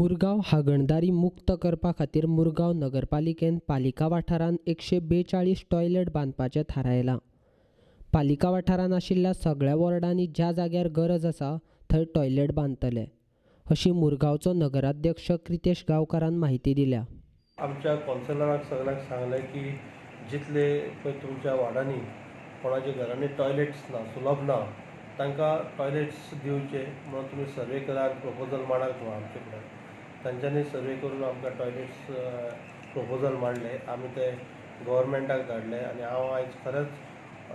मुरगांव हागणदारी मुक्त करपा खातीर मुरगांव नगरपालिकेन पालिका वाठारांत 142 टॉयलेट बांदपाचें थारायलां। पालिका वाठारांत आशिल्ल्या सगळ्या वॉर्डांनी ज्या जाग्यार गरज आसा थंय टॉयलेट बांदतले, अशी मुरगांवचो नगराध्यक्ष क्रितेश गांवकारान माहिती दिल्या। आमच्या कौन्सिलराक सगळ्यांक सांगलें की जितले पळय तुमच्या वार्डांनी कोणाच्या घरांनी टॉयलेट्स ना, सुलभ ना, तांकां टॉयलेट्स दिवचे म्हणून तुमी सर्वे करात, प्रपोजल मांडात म्हणून आमचे कडेन। तांच्यांनी सर्वे करून आमकां टॉयलेट्स प्रपोजल मांडले, आमी ते गव्हर्मेंटाक धाडले आनी हांव आयज खरेंच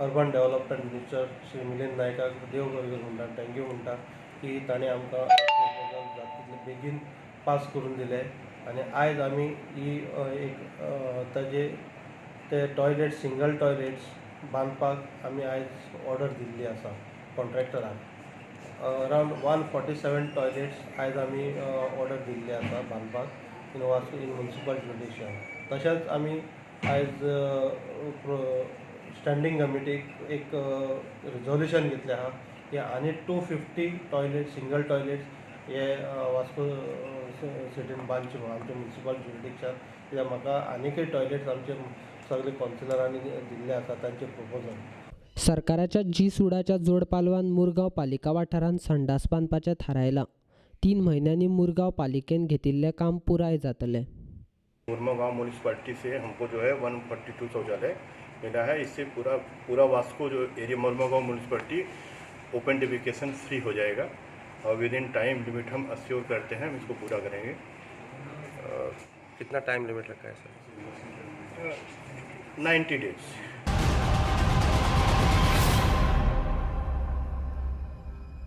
urban development minister Shri Milind नायकाक देव बरें करूं म्हणटा, थँक्यू म्हणटा की ताणें आमकां प्रपोजल जाता तितले बेगीन पास करून दिले आनी आयज आमी ही एक ताजे ते टॉयलेट सिंगल टॉयलेट्स बांदपाक आमी आयज ऑर्डर दिल्ली आसा कॉन्ट्रॅक्टराक। अरावंड 147 टॉयलेट्स आयज आमी ऑर्डर दिल्ली आसा बांदपाक इन म्युनिसिपल ज्युडिशियन। तशेंच आमी आयज स्टँडींग कमिटीक एक रिजोल्युशन घेतलें आहा की आनी 250 टॉयलेट सिंगल टॉयलेट्स हे वास्को सिटीन बांदचे म्हणून आमच्या म्युनिसिपल ज्युडिशियन, कित्याक म्हाका आनीकय टॉयलेट्स आमचे सगळे कौन्सिलरांनी दिल्ले आसा तांचे प्रपोजल। सरकाराच्या जी-सुडाच्या जोड पालवान मुरगांव पालिका वाठारांत संडास बांदपाचें थारायलां। 3 म्हयन्यांनी मुरगांव पालिकेन घेतिल्लें काम पुराय जातलें। मुरगांव म्यूनिसिपैलिटी से हमको जो है 142 शौचालय मिला है। इससे पूरा वास्को जो area Murgaon municipality open defecation free हो जाएगा और विद इन टाइम लिमिट हम अश्योर करते हैं हम इसको पूरा करेंगे। कितना टाइम लिमिट रखा है सर? 90 डेज।